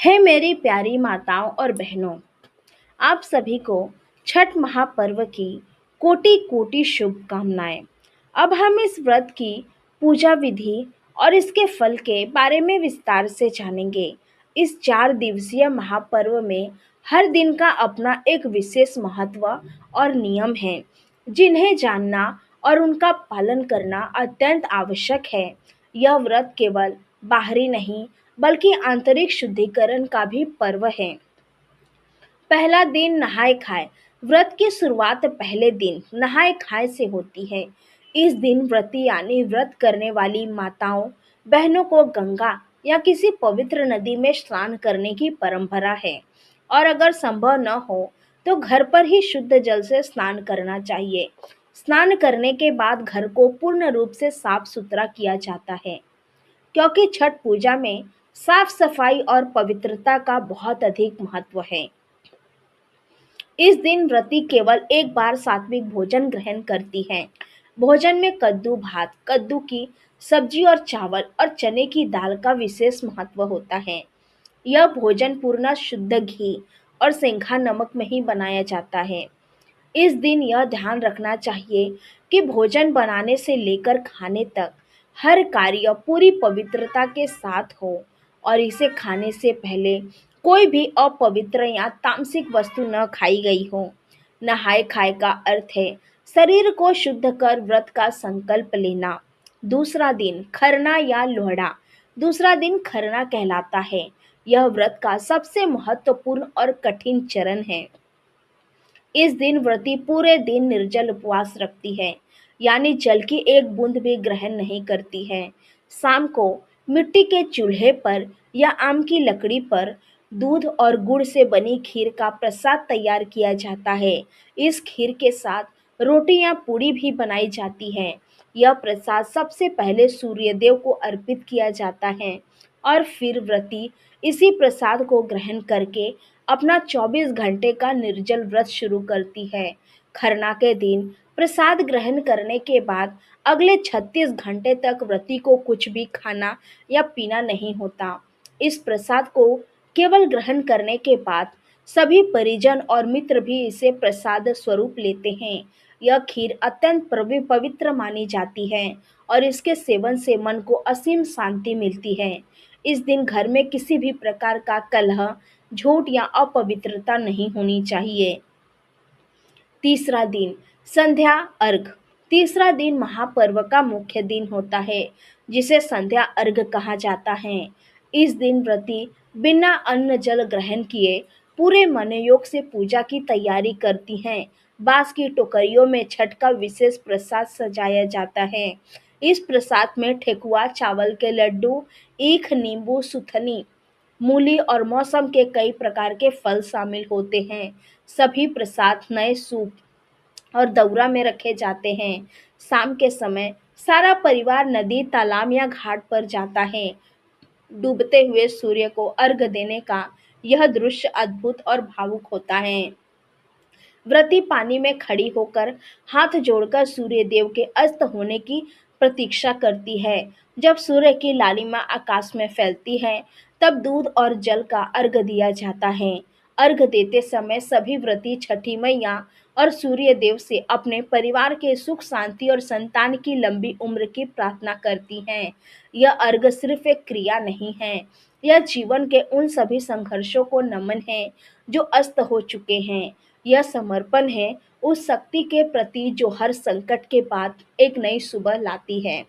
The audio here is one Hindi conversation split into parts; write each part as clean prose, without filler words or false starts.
है मेरी प्यारी माताओं और बहनों, आप सभी को छठ महापर्व की कोटि कोटि शुभकामनाएं। अब हम इस व्रत की पूजा विधि और इसके फल के बारे में विस्तार से जानेंगे। इस 4 दिवसीय महापर्व में हर दिन का अपना एक विशेष महत्व और नियम है, जिन्हें जानना और उनका पालन करना अत्यंत आवश्यक है। यह व्रत केवल बाहरी नहीं, बल्कि आंतरिक शुद्धिकरण का भी पर्व है। पहला दिन नहाए खाए। व्रत की शुरुआत पहले दिन नहाए खाए से होती है। इस दिन व्रती यानी व्रत करने वाली माताओं बहनों को गंगा या किसी पवित्र नदी में स्नान करने की परंपरा है, और अगर संभव न हो तो घर पर ही शुद्ध जल से स्नान करना चाहिए। स्नान करने के बाद घर को पूर्ण रूप से साफ सुथरा किया जाता है, क्योंकि छठ पूजा में साफ सफाई और पवित्रता का बहुत अधिक महत्व है। इस दिन व्रती केवल एक बार सात्विक भोजन ग्रहण करती है। भोजन में कद्दू भात, कद्दू की सब्जी और चावल और चने की दाल का विशेष महत्व होता है। यह भोजन पूर्ण शुद्ध घी और सेंधा नमक में ही बनाया जाता है। इस दिन यह ध्यान रखना चाहिए कि भोजन बनाने से लेकर खाने तक हर कार्य पूरी पवित्रता के साथ हो, और इसे खाने से पहले कोई भी अपवित्र या तामसिक वस्तु न खाई गई हो। नहाए खाए का अर्थ है शरीर को शुद्ध कर व्रत का संकल्प लेना। दूसरा दिन खरना या लोहड़ा। दूसरा दिन खरना कहलाता है। यह व्रत का सबसे महत्वपूर्ण और कठिन चरण है। इस दिन व्रती पूरे दिन निर्जल उपवास रखती है, यानी जल की एक बूंद भी ग्रहण नहीं करती है। शाम को मिट्टी के चूल्हे पर या आम की लकड़ी पर दूध और गुड़ से बनी खीर का प्रसाद तैयार किया जाता है। इस खीर के साथ रोटी या पूड़ी भी बनाई जाती है। यह प्रसाद सबसे पहले सूर्यदेव को अर्पित किया जाता है, और फिर व्रती इसी प्रसाद को ग्रहण करके अपना 24 घंटे का निर्जल व्रत शुरू करती है। खरना के दिन प्रसाद ग्रहण करने के बाद अगले 36 घंटे तक व्रती को कुछ भी खाना या पीना नहीं होता। इस प्रसाद को केवल ग्रहण करने के बाद सभी परिजन और मित्र भी इसे प्रसाद स्वरूप लेते हैं। यह खीर अत्यंत पवित्र मानी जाती है, और इसके सेवन से मन को असीम शांति मिलती है। इस दिन घर में किसी भी प्रकार का कलह, झूठ या अपवित्रता नहीं होनी चाहिए। तीसरा दिन संध्या अर्घ। तीसरा दिन महापर्व का मुख्य दिन होता है, जिसे संध्या अर्घ कहा जाता है। इस दिन व्रती बिना अन्न जल ग्रहण किए पूरे मनोयोग से पूजा की तैयारी करती हैं। बांस की टोकरियों में छठ का विशेष प्रसाद सजाया जाता है। इस प्रसाद में ठेकुआ, चावल के लड्डू, ईख, नींबू, सुथनी, मूली और मौसम के कई प्रकार के फल शामिल होते हैं। सभी प्रसाद नए सूप और दउरा में रखे जाते हैं। शाम के समय सारा परिवार नदी, तालाब या घाट पर जाता है। डूबते हुए सूर्य को अर्घ देने का यह दृश्य अद्भुत और भावुक होता है। व्रती पानी में खड़ी होकर हाथ जोड़कर सूर्य देव के अस्त होने की प्रतीक्षा करती है। जब सूर्य की लालिमा आकाश में फैलती है, तब दूध और जल का अर्घ दिया जाता है। अर्घ देते समय सभी व्रती छठी मैया और सूर्य देव से अपने परिवार के सुख शांति और संतान की लंबी उम्र की प्रार्थना करती हैं। यह अर्घ सिर्फ एक क्रिया नहीं है, यह जीवन के उन सभी संघर्षों को नमन है जो अस्त हो चुके हैं। यह समर्पण है उस शक्ति के प्रति जो हर संकट के बाद एक नई सुबह लाती है।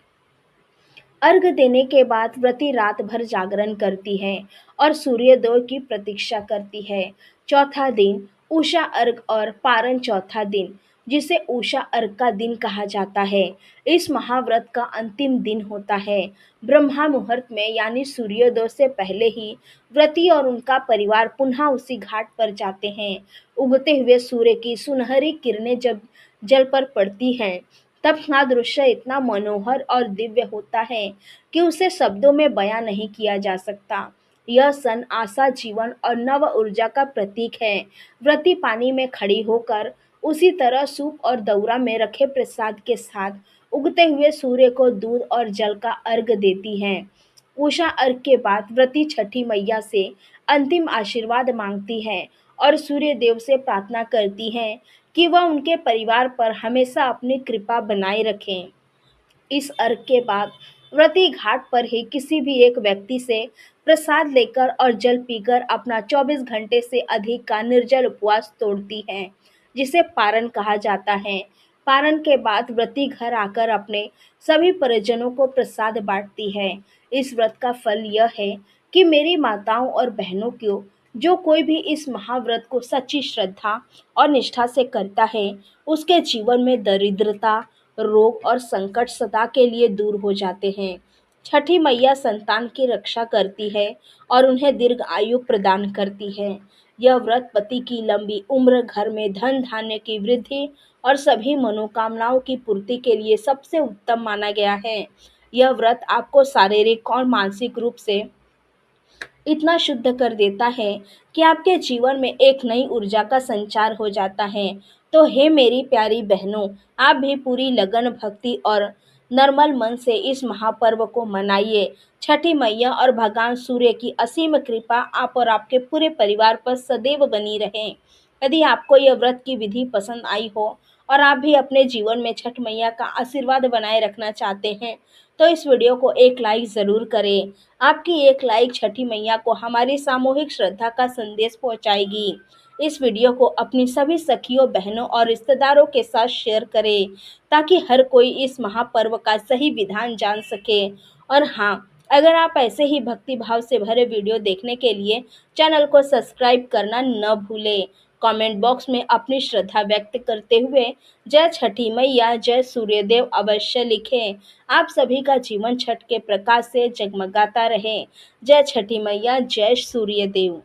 अर्घ देने के बाद व्रती रात भर जागरण करती है और सूर्योदय की प्रतीक्षा करती है। चौथा दिन उषा अर्घ और पारण चौथा दिन, जिसे उषा अर्घ का दिन कहा जाता है, इस महाव्रत का अंतिम दिन होता है। ब्रह्मा मुहूर्त में यानी सूर्योदय से पहले ही व्रती और उनका परिवार पुनः उसी घाट पर जाते हैं। उगते हुए सूर्य की सुनहरी किरणें जब जल पर पड़ती हैं, तब का दृश्य इतना मनोहर और दिव्य होता है कि उसे शब्दों में बयां नहीं किया जा सकता। यह सन आशा, जीवन और नव ऊर्जा का प्रतीक है। व्रती पानी में खड़ी होकर उसी तरह सूप और दउरा में रखे प्रसाद के साथ उगते हुए सूर्य को दूध और जल का अर्घ देती हैं। उषा अर्घ के बाद व्रती छठी मैया से अंतिम आशीर्वाद मांगती हैं और सूर्य देव से प्रार्थना करती हैं कि वह उनके परिवार पर हमेशा अपनी कृपा बनाए रखें। इस अर्घ के बाद व्रती घाट पर ही किसी भी एक व्यक्ति से प्रसाद लेकर और जल पीकर अपना 24 घंटे से अधिक का निर्जल उपवास तोड़ती है, जिसे पारण कहा जाता है। पारण के बाद व्रती घर आकर अपने सभी परिजनों को प्रसाद बांटती है। इस व्रत का फल यह है कि मेरी माताओं और बहनों को जो कोई भी इस महाव्रत को सच्ची श्रद्धा और निष्ठा से करता है, उसके जीवन में दरिद्रता, रोग और संकट सदा के लिए दूर हो जाते हैं। छठी मैया संतान की रक्षा करती है और उन्हें दीर्घ आयु प्रदान करती है। यह व्रत पति की लंबी उम्र, घर में धन धान्य की वृद्धि और सभी मनोकामनाओं की पूर्ति के लिए सबसे उत्तम माना गया है। यह व्रत आपको शारीरिक और मानसिक रूप से इतना शुद्ध कर देता है कि आपके जीवन में एक नई ऊर्जा का संचार हो जाता है। तो हे मेरी प्यारी बहनों, आप भी पूरी लगन, भक्ति और निर्मल मन से इस महापर्व को मनाइए। छठी मैया और भगवान सूर्य की असीम कृपा आप और आपके पूरे परिवार पर सदैव बनी रहे। यदि आपको यह व्रत की विधि पसंद आई हो और आप भी अपने जीवन में छठ मैया का आशीर्वाद बनाए रखना चाहते हैं, तो इस वीडियो को एक लाइक ज़रूर करें। आपकी एक लाइक छठी मैया को हमारी सामूहिक श्रद्धा का संदेश पहुंचाएगी। इस वीडियो को अपनी सभी सखियों, बहनों और रिश्तेदारों के साथ शेयर करें ताकि हर कोई इस महापर्व का सही विधान जान सके। और हाँ, अगर आप ऐसे ही भक्ति भाव से भरे वीडियो देखने के लिए चैनल को सब्सक्राइब करना न भूलें। कमेंट बॉक्स में अपनी श्रद्धा व्यक्त करते हुए जय छठी मैया, जय सूर्यदेव अवश्य लिखें। आप सभी का जीवन छठ के प्रकाश से जगमगाता रहे। जय छठी मैया, जय सूर्यदेव।